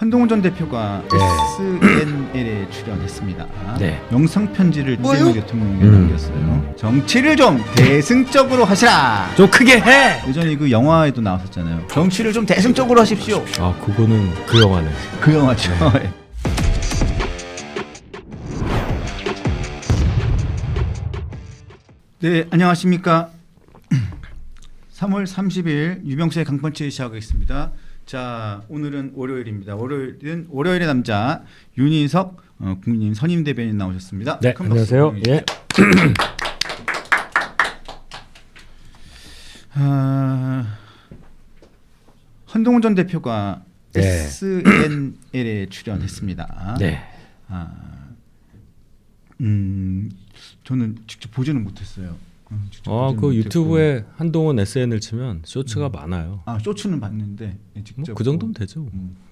한동훈 전 대표가 SNL에 출연했습니다. 네. 영상 편지를 이재명 대통령에게 남겼어요. 정치를 좀 대승적으로 하시라. 좀 크게 해. 예전에 그 영화에도 나왔었잖아요. 정치를 좀 대승적으로 하십시오. 아 그거는 그 영화네. 그 영화죠. 네, 안녕하십니까. 3월 30일 유병수의 강펀치 시작하겠습니다. 자, 오늘은 월요일입니다. 월요일의 남자 윤희석 국민의힘 선임 대변인 나오셨습니다. 네, 큰 안녕하세요. 박수. 예. 한동훈 전 대표가 네. SNL에 출연했습니다. 네. 저는 직접 보지는 못했어요. 그 유튜브에 한동훈 SN을 치면 쇼츠가 많아요. 아, 쇼츠는 봤는데 직접 그 정도면 되죠.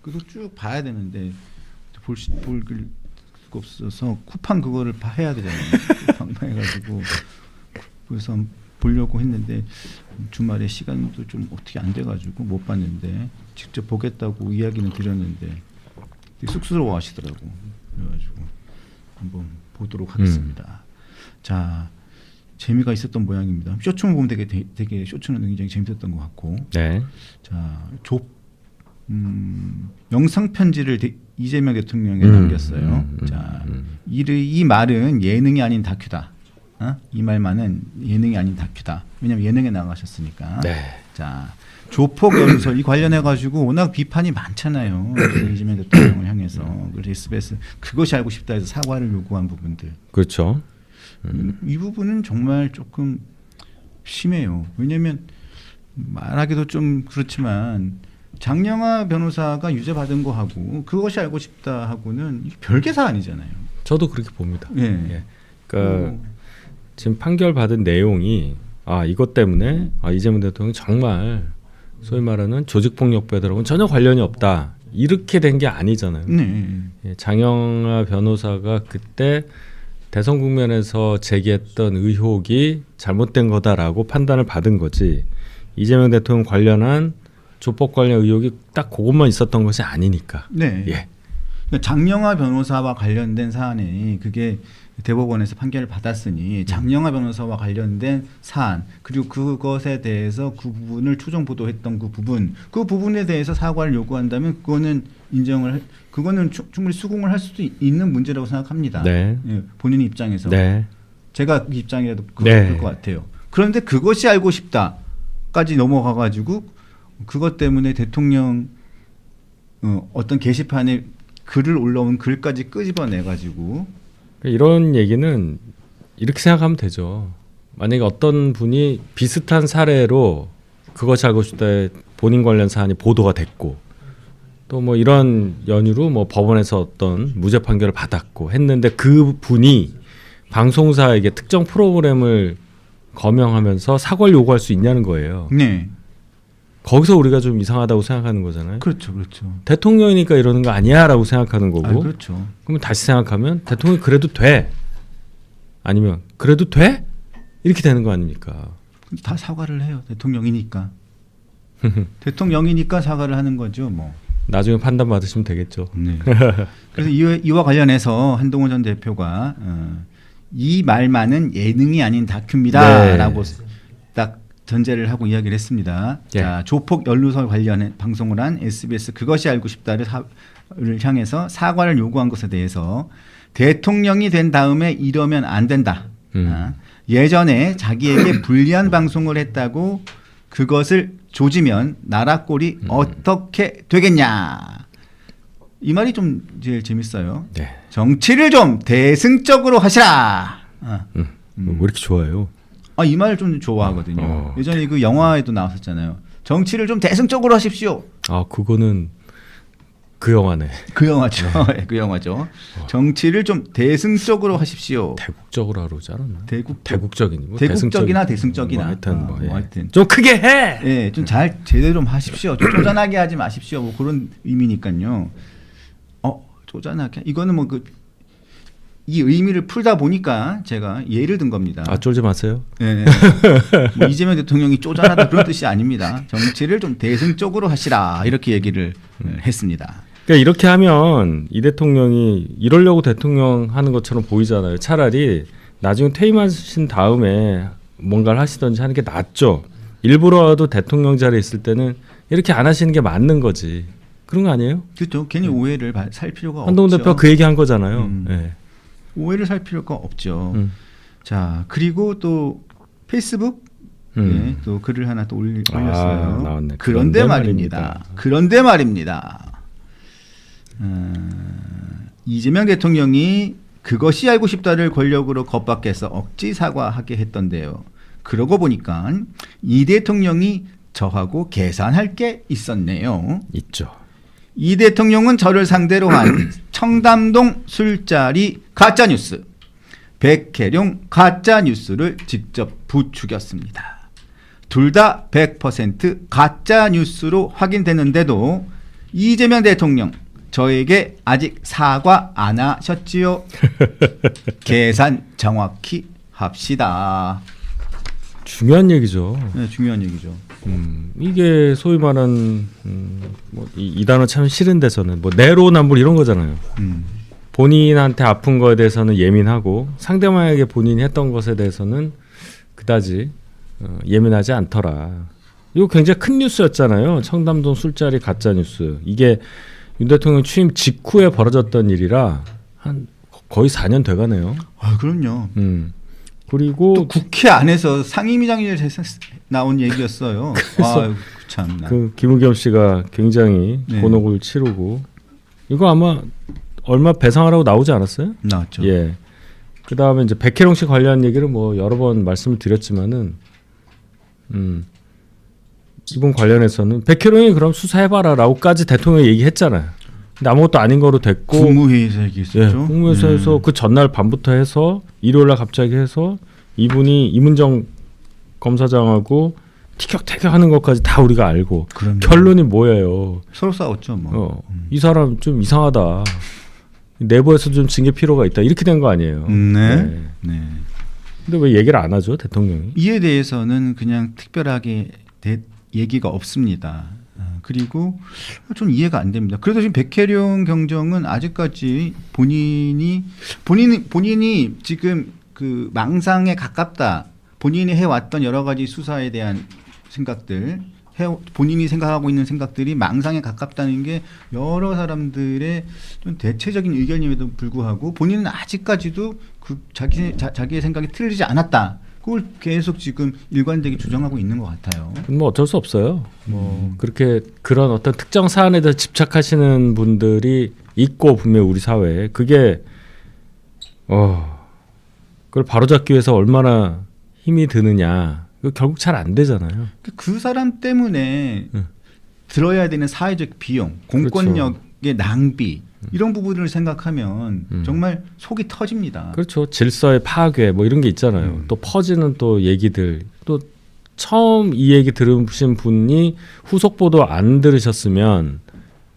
그래도 쭉 봐야 되는데 볼 수가 없어서 쿠팡 그거를 해야 되잖아요. 쿠팡 해가지고 그래서 보려고 했는데 주말에 시간도 좀 어떻게 안 돼가지고 못 봤는데 직접 보겠다고 이야기는 드렸는데 되게 쑥스러워하시더라고. 그래가지고 한번 보도록 하겠습니다. 자. 재미가 있었던 모양입니다. 쇼츠만 보면 되게 쇼츠는 굉장히 재밌었던 것 같고. 네. 자, 영상 편지를 이재명 대통령에 남겼어요. 자, 이 말은 예능이 아닌 다큐다. 이 말만은 예능이 아닌 다큐다. 왜냐하면 예능에 나가셨으니까. 네. 자, 조폭 연설 이 관련해 가지고 워낙 비판이 많잖아요. 이재명 대통령을 향해서. 그래서 SBS 그것이 알고 싶다 해서 사과를 요구한 부분들. 그렇죠. 이 부분은 정말 조금 심해요. 왜냐하면 말하기도 좀 그렇지만 장영하 변호사가 유죄 받은 거 하고 그것이 알고 싶다 하고는 별개 사안이잖아요. 저도 그렇게 봅니다. 예. 예. 그러니까 지금 판결 받은 내용이 이것 때문에 이재명 대통령이 정말 소위 말하는 조직폭력배들하고는 전혀 관련이 없다. 이렇게 된 게 아니잖아요. 네. 예, 장영하 변호사가 그때 대선 국면에서 제기했던 의혹이 잘못된 거다라고 판단을 받은 거지 이재명 대통령 관련한 조폭 관련 의혹이 딱 그것만 있었던 것이 아니니까. 네. 예. 그러니까 장영하 변호사와 관련된 사안이 그게 대법원에서 판결을 받았으니 장영하 변호사와 관련된 사안 그리고 그것에 대해서 그 부분을 추정 보도했던 그 부분에 대해서 사과를 요구한다면 그거는 충분히 수긍을 할 수도 있는 문제라고 생각합니다. 네. 예, 본인 입장에서 네. 제가 그 입장이라도 그럴 것 같아요. 그런데 그것이 알고 싶다까지 넘어가가지고 그것 때문에 대통령 어떤 게시판에 글을 올라온 글까지 끄집어내가지고 이런 얘기는 이렇게 생각하면 되죠. 만약에 어떤 분이 비슷한 사례로 그것이 알고 싶다에 본인 관련 사안이 보도가 됐고 또 뭐 이런 연유로 뭐 법원에서 어떤 무죄 판결을 받았고 했는데 그 분이 방송사에게 특정 프로그램을 거명하면서 사과를 요구할 수 있냐는 거예요. 네. 거기서 우리가 좀 이상하다고 생각하는 거잖아요. 그렇죠, 그렇죠. 대통령이니까 이러는 거 아니야라고 생각하는 거고. 그렇죠. 그러면 다시 생각하면 대통령이 그래도 돼? 아니면 그래도 돼? 이렇게 되는 거 아닙니까? 다 사과를 해요. 대통령이니까. 대통령이니까 사과를 하는 거죠, 뭐. 나중에 판단 받으시면 되겠죠. 네. 그래서 이와 관련해서 한동훈 전 대표가 이 말만은 예능이 아닌 다큐입니다라고 딱 전제를 하고 이야기를 했습니다. 예. 자, 조폭 연루설 관련해 방송을 한 SBS 그것이 알고 싶다를 향해서 사과를 요구한 것에 대해서 대통령이 된 다음에 이러면 안 된다. 예전에 자기에게 불리한 방송을 했다고 그것을 조지면 나라 꼴이 어떻게 되겠냐. 이 말이 좀 제일 재밌어요. 네. 정치를 좀 대승적으로 하시라. 왜 이렇게 좋아해요? 이 말을 좀 좋아하거든요. 예전에 그 영화에도 나왔었잖아요. 정치를 좀 대승적으로 하십시오. 그거는 그 영화네. 그 영화죠. 네. 그 영화죠. 정치를 좀 대승적으로 하십시오. 대국적으로 하러 오지 않았나? 대국적이나 뭐 대승적이나. 하여튼 좀 크게 해. 예, 좀 잘 제대로 좀 하십시오. 좀 쪼잔하게 하지 마십시오. 뭐 그런 의미니까요. 쪼잔하게 이거는 뭐 이 의미를 풀다 보니까 제가 예를 든 겁니다. 쫄지 마세요. 네. 뭐 이재명 대통령이 쪼잔하다 그런 뜻이 아닙니다. 정치를 좀 대승적으로 하시라 이렇게 얘기를 했습니다. 그러니까 이렇게 하면 이 대통령이 이러려고 대통령 하는 것처럼 보이잖아요. 차라리 나중에 퇴임하신 다음에 뭔가를 하시든지 하는 게 낫죠. 일부러라도 대통령 자리에 있을 때는 이렇게 안 하시는 게 맞는 거지. 그런 거 아니에요? 그렇죠. 괜히 오해를 살 필요가 한동훈 없죠. 대표 그 얘기 한 거잖아요. 네. 오해를 살 필요가 없죠. 자, 그리고 또 페이스북 네, 또 글을 하나 또 올렸어요. 나왔네. 그런데 말입니다. 그런데 말입니다. 이재명 대통령이 그것이 알고 싶다를 권력으로 겁박해서 억지 사과하게 했던데요. 그러고 보니까 이 대통령이 저하고 계산할 게 있었네요. 있죠. 이 대통령은 저를 상대로 한 청담동 술자리 가짜뉴스, 백혜룡 가짜뉴스를 직접 부추겼습니다. 둘 다 100% 가짜뉴스로 확인되는데도 이재명 대통령 저에게 아직 사과 안 하셨지요? 계산 정확히 합시다. 중요한 얘기죠. 네, 중요한 얘기죠. 이게 소위 말하는 이 단어 참 싫은데 저는 뭐 내로남불 이런 거잖아요. 본인한테 아픈 거에 대해서는 예민하고 상대방에게 본인이 했던 것에 대해서는 그다지 예민하지 않더라. 이거 굉장히 큰 뉴스였잖아요. 청담동 술자리 가짜 뉴스. 이게 윤 대통령 취임 직후에 벌어졌던 일이라 한 거의 4년 돼가네요. 아, 그럼요. 그리고 또 국회 안에서 상임위장일에서 나온 얘기였어요. 아, 참나. 그 김우겸 씨가 굉장히 네. 곤혹을 치르고 이거 아마 얼마 배상하라고 나오지 않았어요? 나왔죠. 예. 그 다음에 이제 백혜룡 씨 관련 얘기를 뭐 여러 번 말씀을 드렸지만은, 이분 관련해서는 백혜룡이 그럼 수사해봐라라고까지 대통령이 얘기했잖아요. 근데 아무것도 아닌 거로 됐고. 국무회의에서 얘기했었죠. 예, 국무회의에서 그 전날 밤부터 해서 일요일날 갑자기 해서 이분이 이문정 검사장하고 티격태격하는 것까지 다 우리가 알고. 그럼요. 결론이 뭐예요? 서로 싸웠죠, 뭐. 이 사람 좀 이상하다. 내부에서 좀 징계 필요가 있다. 이렇게 된 거 아니에요. 네. 네. 근데 왜 얘기를 안 하죠, 대통령이? 이에 대해서는 그냥 특별하게 얘기가 없습니다. 그리고 좀 이해가 안 됩니다. 그래도 지금 백혜룡 경정은 아직까지 본인이 지금 그 망상에 가깝다. 본인이 해왔던 여러 가지 수사에 대한 생각들, 본인이 생각하고 있는 생각들이 망상에 가깝다는 게 여러 사람들의 좀 대체적인 의견임에도 불구하고 본인은 아직까지도 그 자기의 생각이 틀리지 않았다. 그걸 계속 지금 일관되게 주장하고 있는 것 같아요. 뭐 어쩔 수 없어요. 뭐 그렇게 그런 어떤 특정 사안에 대해서 집착하시는 분들이 있고 분명 우리 사회에 그게 그걸 바로잡기 위해서 얼마나 힘이 드느냐. 그 결국 잘 안 되잖아요. 그 사람 때문에 들어야 되는 사회적 비용, 공권력의 낭비 이런 부분을 생각하면 정말 속이 터집니다. 그렇죠. 질서의 파괴 뭐 이런 게 있잖아요. 또 퍼지는 또 얘기들 또 처음 이 얘기 들으신 분이 후속 보도 안 들으셨으면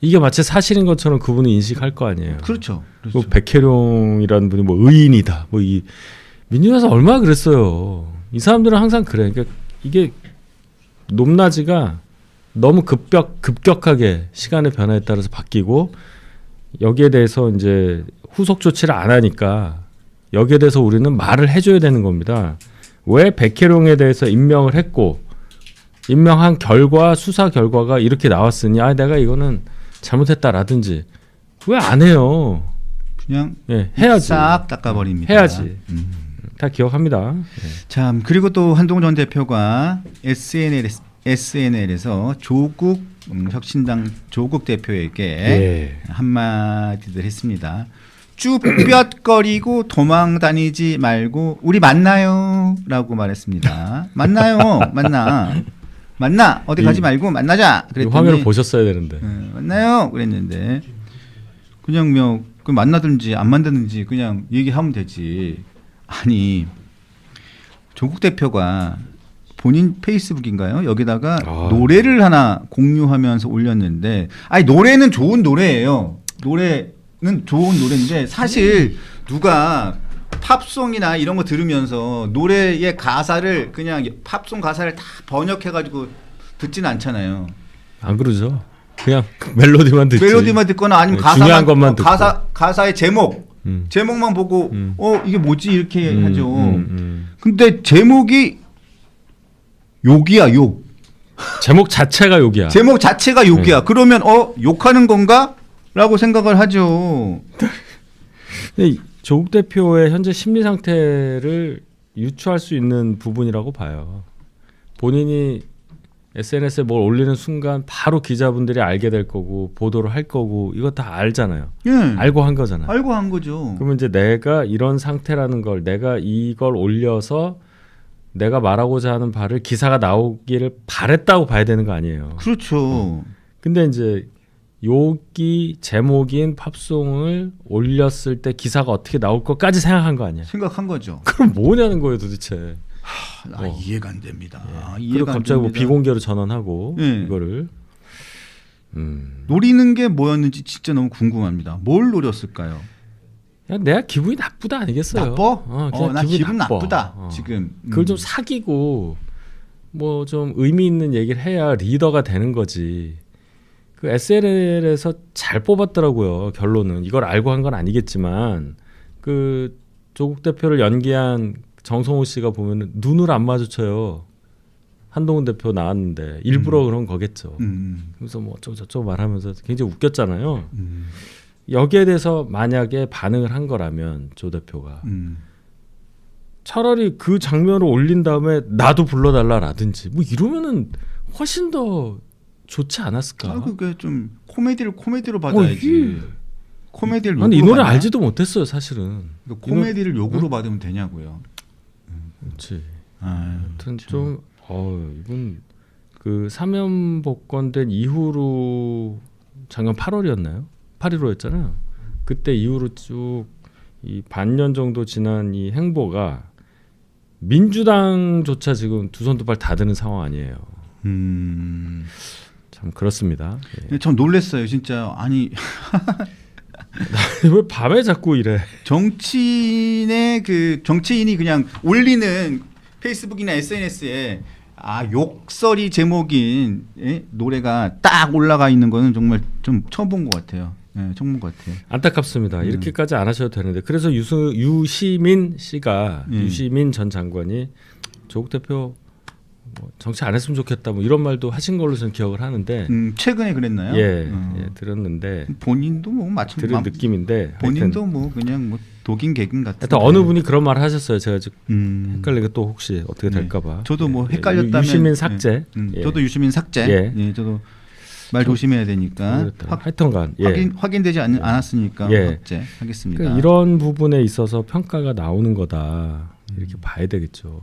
이게 마치 사실인 것처럼 그분이 인식할 거 아니에요. 그렇죠. 뭐 백혜룡이라는 분이 뭐 의인이다. 뭐 이 민주당에서 얼마나 그랬어요. 이 사람들은 항상 그래. 그러니까 이게 높낮이가 너무 급격하게 시간의 변화에 따라서 바뀌고 여기에 대해서 이제 후속 조치를 안 하니까 여기에 대해서 우리는 말을 해줘야 되는 겁니다. 왜 백혜룡에 대해서 임명을 했고 임명한 결과 수사 결과가 이렇게 나왔으니 내가 이거는 잘못했다라든지 왜 안 해요? 그냥 해야지. 싹 닦아버립니다. 해야지. 다 기억합니다. 참 그리고 또 한동훈 전 대표가 SNL에서 조국 혁신당 조국 대표에게 한마디를 했습니다. 쭈뼛거리고 도망 다니지 말고 우리 만나요 라고 말했습니다. 만나요. 만나 어디 가지 말고 만나자 그랬더니 화면을 보셨어야 되는데 만나요 그랬는데 그냥 뭐 만나든지 안 만나든지 그냥 얘기하면 되지. 아니 조국 대표가 본인 페이스북인가요? 여기다가 노래를 하나 공유하면서 올렸는데 노래는 좋은 노래예요. 노래는 좋은 노래인데 사실 누가 팝송이나 이런 거 들으면서 노래의 가사를 그냥 팝송 가사를 다 번역해가지고 듣지는 않잖아요. 안 그러죠? 그냥 멜로디만 듣지. 멜로디만 듣거나 아니면 네, 중요한 것만 듣고. 가사의 제목만 보고 이게 뭐지 이렇게 하죠. 근데 제목이 욕이야 욕. 제목 자체가 욕이야. 제목 자체가 욕이야. 그러면 욕하는 건가?라고 생각을 하죠. 근데 조국 대표의 현재 심리 상태를 유추할 수 있는 부분이라고 봐요. 본인이 SNS에 뭘 올리는 순간 바로 기자분들이 알게 될 거고 보도를 할 거고 이거 다 알잖아요. 예. 알고 한 거잖아요. 알고 한 거죠. 그러면 이제 내가 이런 상태라는 걸 내가 이걸 올려서 내가 말하고자 하는 바를 기사가 나오기를 바랬다고 봐야 되는 거 아니에요. 그렇죠. 근데 이제 욕이 제목인 팝송을 올렸을 때 기사가 어떻게 나올 것까지 생각한 거 아니야. 생각한 거죠. 그럼 뭐냐는 거예요 도대체. 이해가 안 됩니다. 그리고 이해가 안 갑자기 뭐 됩니다. 비공개로 전환하고 예. 이거를 노리는 게 뭐였는지 진짜 너무 궁금합니다. 뭘 노렸을까요? 그냥 내가 기분이 나쁘다 아니겠어요? 나빠? 그냥 나 기분 나쁘다. 어. 지금. 그걸 좀 사귀고 뭐 좀 의미 있는 얘기를 해야 리더가 되는 거지. 그 SNL에서 잘 뽑았더라고요. 결론은 이걸 알고 한 건 아니겠지만 그 조국 대표를 연기한 정성호 씨가 보면 눈을 안 마주쳐요. 한동훈 대표 나왔는데 일부러 그런 거겠죠. 그래서 뭐 저쪽 말하면서 굉장히 웃겼잖아요. 여기에 대해서 만약에 반응을 한 거라면 조 대표가 차라리 그 장면을 올린 다음에 나도 불러달라라든지 뭐 이러면은 훨씬 더 좋지 않았을까? 그게 좀 코미디로 받아야지. 코미디를 근데 이 욕으로 노래 받나? 알지도 못했어요 사실은. 코미디를 욕으로 받으면 되냐고요. 그렇지. 아유, 하여튼 참. 좀 이분 그 사면 복권된 이후로 작년 8월이었나요? 8.15였잖아요. 그때 이후로 쭉 이 반년 정도 지난 이 행보가 민주당조차 지금 두 손 두 발 다 드는 상황 아니에요. 참 그렇습니다. 예. 참 놀랐어요, 진짜. 아니 왜 밤에 자꾸 이래? 정치인이 그냥 올리는 페이스북이나 SNS에 욕설이 제목인 노래가 딱 올라가 있는 거는 정말 좀 처음 본 것 같아요. 처음 본 것 같아요. 안타깝습니다. 이렇게까지 안 하셔도 되는데 그래서 유시민 씨가 유시민 전 장관이 조국 대표 뭐 정치 안 했으면 좋겠다 뭐 이런 말도 하신 걸로 저는 기억을 하는데 최근에 그랬나요? 예, 들었는데 본인도 뭐 마침 들은 느낌인데 본인도 하여튼, 뭐 그냥 뭐 독인 개긴 같은. 하여튼 어느 분이 그런 말을 하셨어요. 제가 헷갈리게 또 혹시 어떻게 네. 될까봐. 저도 뭐 헷갈렸다면 유시민 삭제. 예. 저도 유시민 삭제. 예. 저도 말 조심해야 되니까 하여튼간 확인되지 않았으니까 삭제하겠습니다. 그러니까 이런 부분에 있어서 평가가 나오는 거다 이렇게 봐야 되겠죠.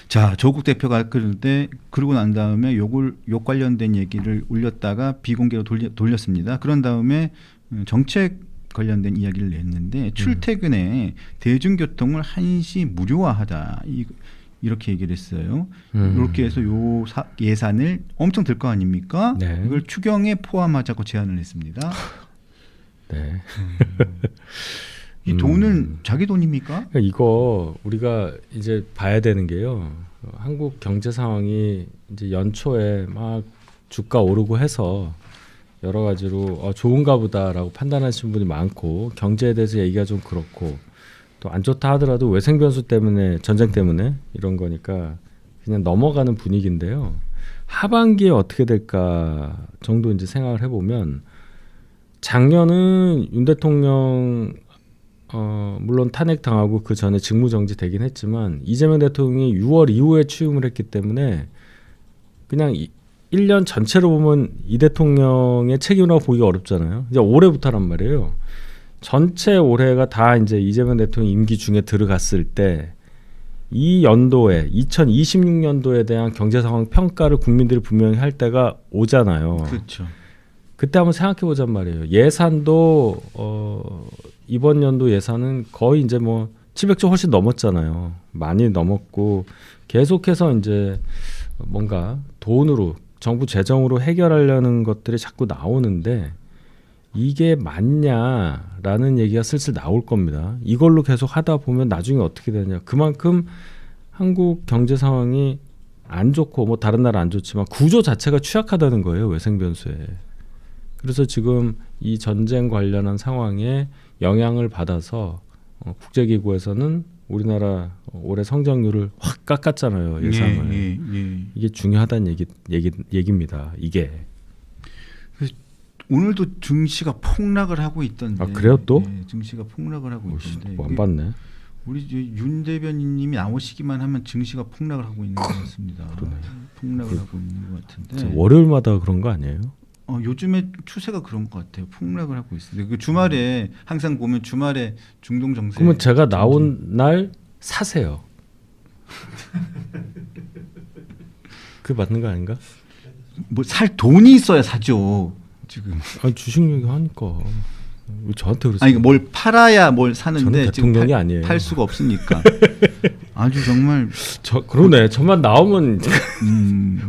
자, 조국 대표가 그런데 그러고 난 다음에 욕 관련된 얘기를 올렸다가 비공개로 돌렸습니다. 그런 다음에 정책 관련된 이야기를 냈는데 출퇴근에 대중교통을 한시 무료화하자 이렇게 얘기를 했어요. 이렇게 해서 예산을 엄청 들 거 아닙니까? 네. 이걸 추경에 포함하자고 제안을 했습니다. 네. 이 돈은 자기 돈입니까? 그러니까 이거 우리가 이제 봐야 되는 게요. 한국 경제 상황이 이제 연초에 막 주가 오르고 해서 여러 가지로 좋은가 보다라고 판단하시는 분이 많고 경제에 대해서 얘기가 좀 그렇고 또 안 좋다 하더라도 외생 변수 때문에 전쟁 때문에 이런 거니까 그냥 넘어가는 분위기인데요. 하반기에 어떻게 될까 정도 이제 생각을 해보면 작년은 윤 대통령 물론 탄핵 당하고 그 전에 직무정지 되긴 했지만 이재명 대통령이 6월 이후에 취임을 했기 때문에 그냥 1년 전체로 보면 이 대통령의 책임이라고 보기가 어렵잖아요. 이제 올해부터란 말이에요. 전체 올해가 다 이제 이재명 대통령 임기 중에 들어갔을 때 이 연도에 2026년도에 대한 경제 상황 평가를 국민들이 분명히 할 때가 오잖아요. 그렇죠. 그때 한번 생각해 보잔 말이에요. 예산도 이번 연도 예산은 거의 이제 뭐 700조 훨씬 넘었잖아요. 많이 넘었고 계속해서 이제 뭔가 돈으로 정부 재정으로 해결하려는 것들이 자꾸 나오는데 이게 맞냐라는 얘기가 슬슬 나올 겁니다. 이걸로 계속 하다 보면 나중에 어떻게 되냐. 그만큼 한국 경제 상황이 안 좋고 뭐 다른 나라 안 좋지만 구조 자체가 취약하다는 거예요. 외생 변수에. 그래서 지금 이 전쟁 관련한 상황에 영향을 받아서 국제기구에서는 우리나라 올해 성장률을 확 깎았잖아요. 예상을. 예. 이게 중요하다는 얘기입니다. 이게. 오늘도 증시가 폭락을 하고 있던데. 아, 그래요 또? 예, 증시가 폭락을 하고 있던데. 안 봤네. 우리 윤 대변인님이 나오시기만 하면 증시가 폭락을 하고 있는 것 같습니다. 폭락을 하고 있는 것 같은데. 월요일마다 그런 거 아니에요? 요즘에 추세가 그런 것 같아요. 폭락을 하고 있습니다. 그 주말에 항상 보면 주말에 중동 정세. 그러면 제가 나온 날 사세요. 그게 맞는 거 아닌가? 뭐 살 돈이 있어야 사죠. 지금. 아니 주식 얘기하니까 왜 저한테 그러세요? 아니 뭘 팔아야 뭘 사는데 저는 지금 대통령이 아니에요. 팔 수가 없으니까. 아주 정말 그러네. 저만 나오면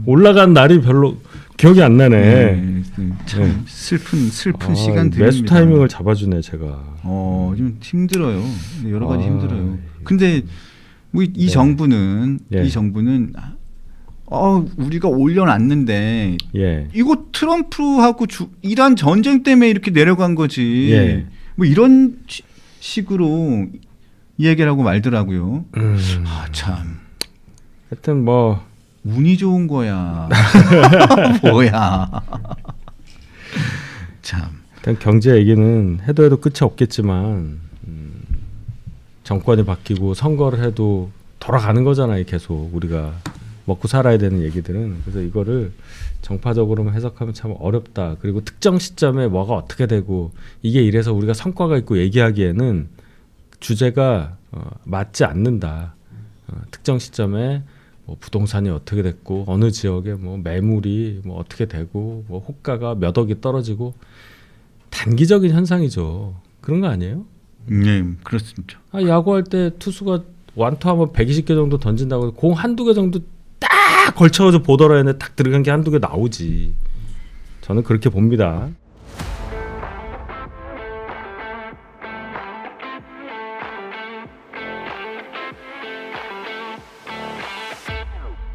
올라간 날이 별로 기억이 안 나네. 참 슬픈 시간들입니다. 매수 타이밍을 잡아주네 제가. 좀 힘들어요. 여러 가지 힘들어요. 예. 근데 뭐 이 정부는 우리가 올려놨는데 예. 이거 트럼프하고 이란 전쟁 때문에 이렇게 내려간 거지. 예. 뭐 이런 식으로 얘기를 하고 말더라고요. 참. 하여튼 뭐 운이 좋은 거야. 뭐야. 참. 일단 경제 얘기는 해도 끝이 없겠지만 정권이 바뀌고 선거를 해도 돌아가는 거잖아요. 계속 우리가 먹고 살아야 되는 얘기들은. 그래서 이거를 정파적으로만 해석하면 참 어렵다. 그리고 특정 시점에 뭐가 어떻게 되고 이게 이래서 우리가 성과가 있고 얘기하기에는 주제가 맞지 않는다. 특정 시점에 뭐 부동산이 어떻게 됐고 어느 지역에 뭐 매물이 뭐 어떻게 되고 뭐 호가가 몇 억이 떨어지고 단기적인 현상이죠. 그런 거 아니에요? 네, 그렇습니다. 야구할 때 투수가 완투하면 120개 정도 던진다고 해서 공 한두 개 정도 딱 걸쳐서 보더라 했는데 딱 들어간 게 한두 개 나오지. 저는 그렇게 봅니다.